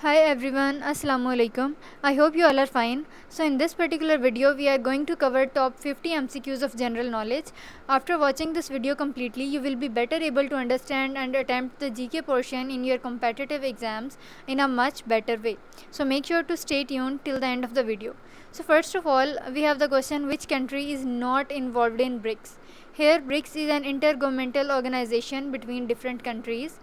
Hi everyone, Assalamu alaikum. I hope you all are fine. So in this particular video we are going to cover top 50 MCQs of general knowledge. After watching this video completely, you will be better able to understand and attempt the GK portion in your competitive exams in a much better way. So make sure to stay tuned till the end of the video. So first of all, we have the question, which country is not involved in BRICS? Here BRICS is an intergovernmental organization between different countries.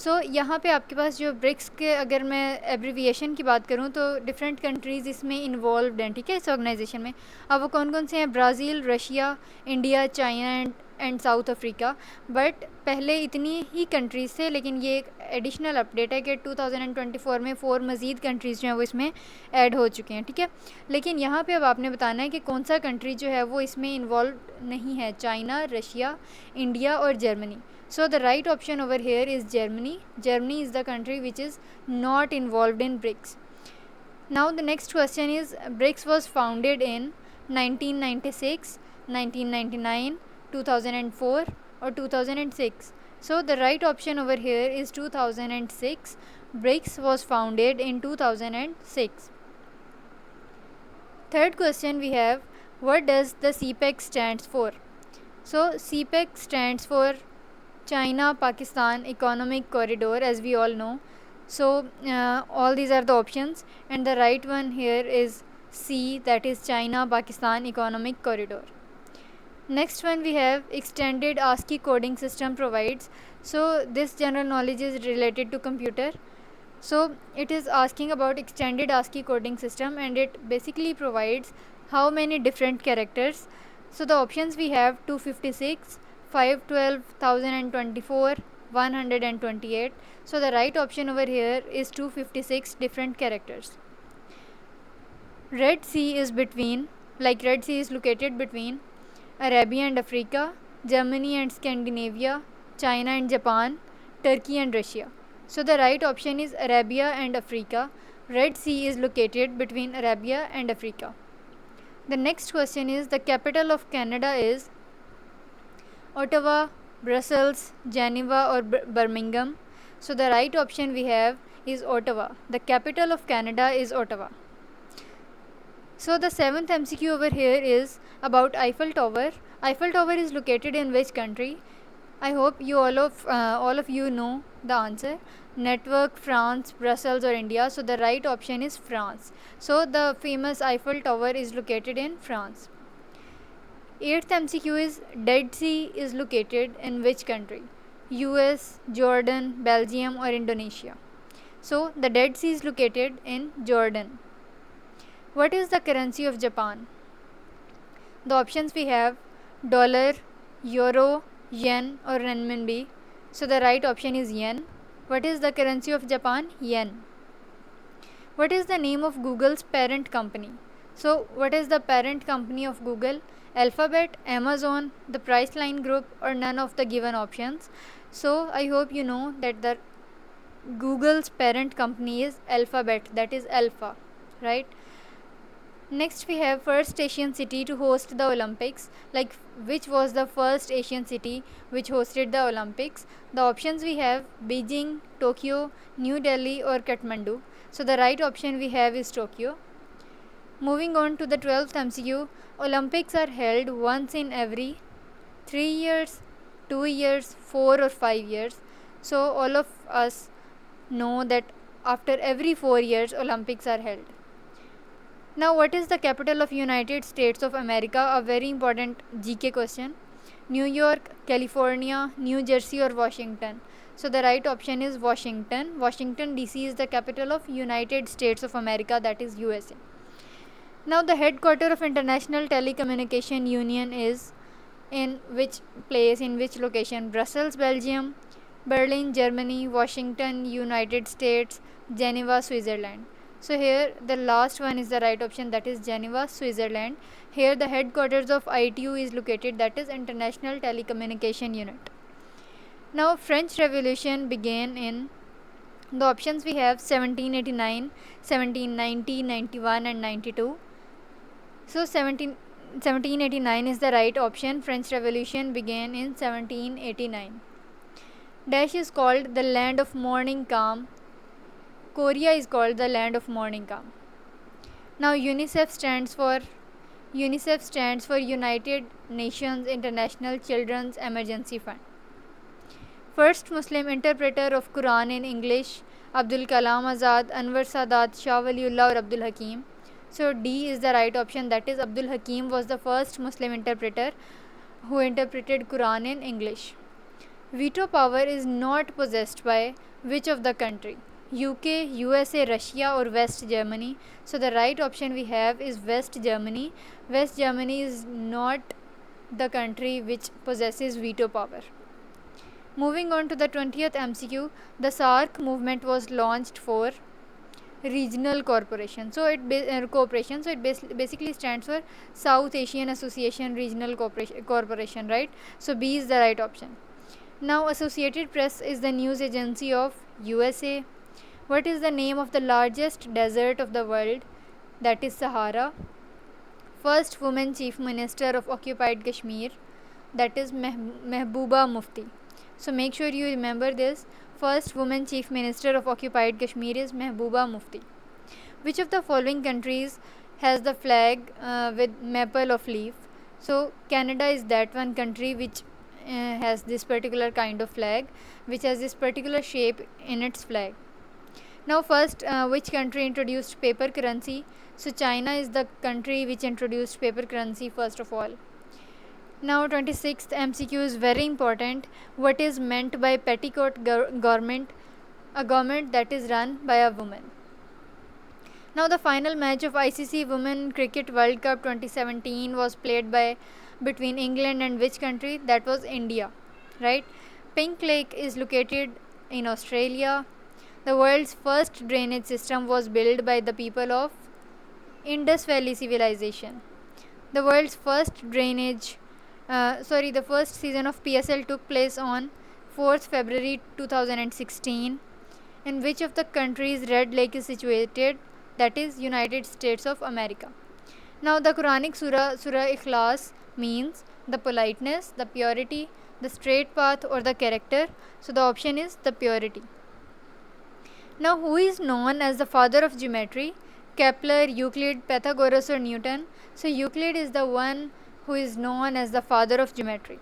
यहाँ पे आपके पास जो BRICS के, अगर मैं abbreviation की बात करूँ तो डिफरेंट कंट्रीज़ इसमें इन्वॉल्वड हैं, ठीक है, इस ऑर्गेनाइजेशन में। अब वो कौन कौन से हैं? Brazil, Russia, India, China and south Africa. But पहले इतनी ही कंट्रीज़ थे, लेकिन ये एक एडिशनल अपडेट है कि 2024 में 4 मज़ीद कंट्रीज़ जो हैं वो इसमें ऐड हो चुके हैं, ठीक है। लेकिन यहाँ पे अब आपने बताना है कि कौन सा कंट्री जो है वो इसमें इन्वॉल्व नहीं है। चाइना, रशिया, इंडिया और Germany. So the right option over here is Germany. Germany is the country which is not involved in BRICS. Now the next question is, BRICS was founded in 1996, 1999, 2004 or 2006. So the right option over here is 2006. BRICS was founded in 2006. Third question we have, what does the CPEC stands for? So CPEC stands for China Pakistan Economic Corridor, as we all know. So all these are the options, and the right one here is C, that is China Pakistan Economic Corridor. Next one we have extended ASCII coding system provides. So this general knowledge is related to computer. So it is asking about extended ASCII coding system, and it basically provides how many different characters. So the options we have 256, 512,024, 128. So the right option over here is 256 different characters. Red Sea is between, like Red Sea is located between Arabia and Africa, Germany and Scandinavia, China and Japan, Turkey and Russia. So the right option is Arabia and Africa. Red Sea is located between Arabia and Africa. The next question is, the capital of Canada is Ottawa, Brussels, Geneva or Birmingham. So the right option we have is Ottawa. The capital of Canada is Ottawa. So the 7th MCQ over here is about Eiffel Tower. Eiffel Tower is located in which country? I hope you all of you know the answer. Network, France, Brussels or India. So the right option is France. So the famous Eiffel Tower is located in France. 8th MCQ is, Dead Sea is located in which country? US, Jordan, Belgium or Indonesia. So the Dead Sea is located in Jordan. What is the currency of Japan? The options we have dollar, euro, yen or renminbi. So the right option is yen. What is the currency of Japan? Yen. What is the name of Google's parent company? So what is the parent company of Google? Alphabet, Amazon, the Priceline Group or none of the given options. So I hope you know that the Google's parent company is Alphabet, that is Alpha, right? Next we have first Asian city to host the Olympics. Like, which was the first Asian city which hosted the Olympics? The options we have Beijing, Tokyo, New Delhi or Kathmandu. So the right option we have is Tokyo. Moving on to the 12th MCQ, Olympics are held once in every 3 years, 2 years, 4 or 5 years. So all of us know that after every 4 years Olympics are held. Now what is the capital of United States of America? A very important GK question. New York, California, New Jersey or Washington. So the right option is Washington. Washington DC is the capital of United States of America, that is USA. Now the headquarters of International Telecommunication Union is in which place, in which location? Brussels, Belgium, Berlin, Germany, Washington, United States, Geneva, Switzerland. So here the last one is the right option, that is Geneva, Switzerland. Here the headquarters of ITU is located, that is International Telecommunication Unit. Now French Revolution began in, the options we have 1789, 1790, 91 and 92. So 1789 is the right option. French Revolution began in 1789. Dash is called the land of morning calm Korea is called the land of morning calm. Now UNICEF stands for United Nations International Children's Emergency Fund. First Muslim interpreter of Quran in English, Abdul Kalam Azad, Anwar Sadat, Shah Waliullah or Abdul Hakim. So D is the right option, that is Abdul Hakim was the first Muslim interpreter who interpreted Quran in English. Veto power is not possessed by which of the country? UK, USA, Russia or West Germany. So the right option we have is West Germany. West Germany is not the country which possesses veto power. Moving on to the 20th MCQ, the SAARC movement was launched for regional corporation. So it cooperation. So it basically stands for South Asian Association Regional Corporation, right? So B is the right option. Now Associated Press is the news agency of USA. What is the name of the largest desert of the world? That is Sahara. First woman chief minister of occupied Kashmir, that is Mehbooba Mufti. So make sure you remember this. First woman chief minister of occupied Kashmir is Mehbooba Mufti. Which of the following countries has the flag with maple of leaf? So Canada is that one country which has this particular kind of flag, which has this particular shape in its flag. Now first, which country introduced paper currency? So China is the country which introduced paper currency first of all. Now 26th MCQ is very important. What is meant by petticoat government? A government that is run by a woman. Now the final match of ICC Women Cricket World Cup 2017 was played between England and which country? That was India, right? Pink Lake is located in Australia. The world's first drainage system was built by the people of Indus Valley Civilization. The world's first the first season of PSL took place on 4th February 2016. In which of the countries Red Lake is situated? That is United States of America. Now the Quranic Surah Ikhlas means the politeness, the purity, the straight path or the character. So the option is the purity. Now who is known as the father of geometry? Kepler, Euclid, Pythagoras or Newton? So Euclid is the one who is known as the father of geometry.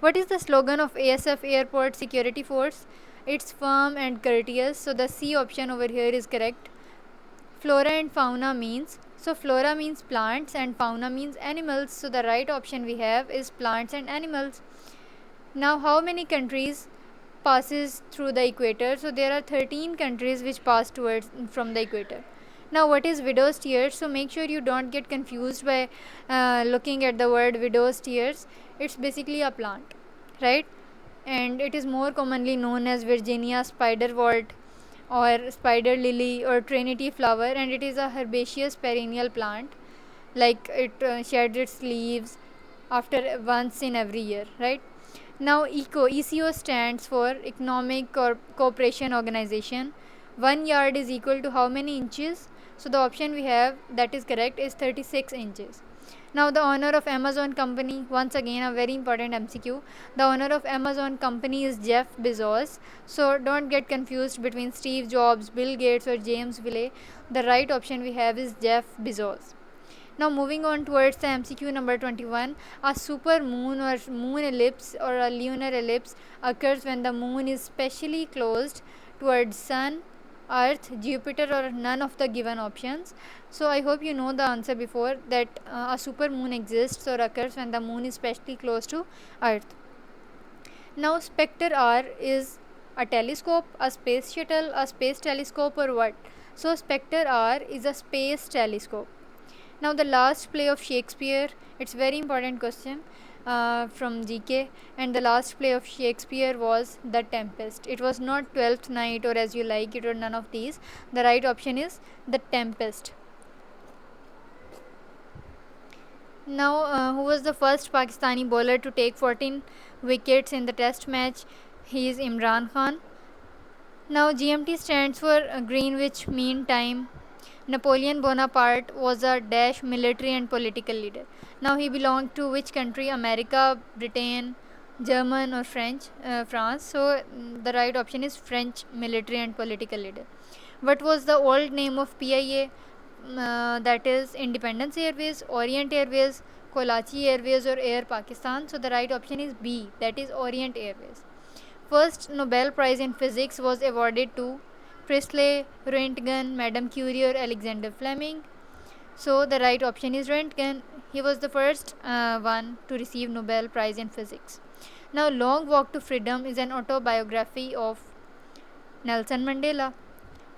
What is the slogan of ASF Airport Security Force? It's firm and courteous. So the C option over here is correct. Flora and fauna means, so flora means plants and fauna means animals. So the right option we have is plants and animals. Now how many countries passes through the equator? So there are 13 countries which pass from the equator. Now what is widow's tears? So make sure you don't get confused by looking at the word widow's tears. It's basically a plant, right? And it is more commonly known as Virginia spiderwort or spider lily or Trinity flower, and it is a herbaceous perennial plant. Like it sheds its leaves after once in every year, right? Now ECO stands for Economic Cooperation Organization. 1 yard is equal to how many inches? So the option we have that is correct is 36 inches. Now the owner of Amazon company, once again a very important MCQ. The owner of Amazon company is Jeff Bezos. So don't get confused between Steve Jobs, Bill Gates or James Willey. The right option we have is Jeff Bezos. Now moving on towards the MCQ number 21. A super moon or moon ellipse or a lunar ellipse occurs when the moon is specially closed towards sun, Earth, Jupiter or none of the given options. So I hope you know the answer before that a super moon exists or occurs when the moon is specially close to Earth. Now Spectre R is a telescope, a space shuttle, a space telescope or what? So Spectre R is a space telescope. Now the last play of Shakespeare, it's very important question from GK, and the last play of Shakespeare was The Tempest. It was not Twelfth Night or As You Like It or none of these. The right option is The Tempest. Now who was the first Pakistani bowler to take 14 wickets in the test match? He is Imran Khan. Now GMT stands for Greenwich Mean Time. Napoleon Bonaparte was a dash military and political leader. Now he belonged to which country? America, Britain, German or France. So the right option is French military and political leader. What was the old name of PIA? That is Independence Airways, Orient Airways, Kolachi Airways, or Air Pakistan. So the right option is B, that is Orient Airways. First Nobel Prize in Physics was awarded to Priestley, Roentgen, Madame Curie, or Alexander Fleming. So the right option is Roentgen. He was the first one to receive Nobel Prize in Physics. Now, Long Walk to Freedom is an autobiography of Nelson Mandela.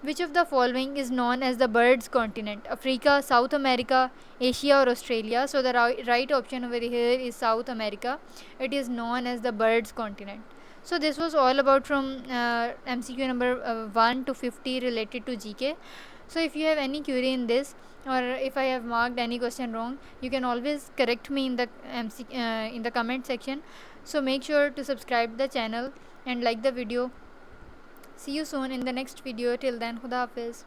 Which of the following is known as the bird's continent? Africa, South America, Asia, or Australia? So the right option over here is South America. It is known as the bird's continent. So this was all about from MCQ number 1 to 50 related to GK. So if you have any query in this, or if I have marked any question wrong, you can always correct me in the in the comment section. So make sure to subscribe the channel and like the video. See you soon in the next video. Till then, Khuda Hafiz.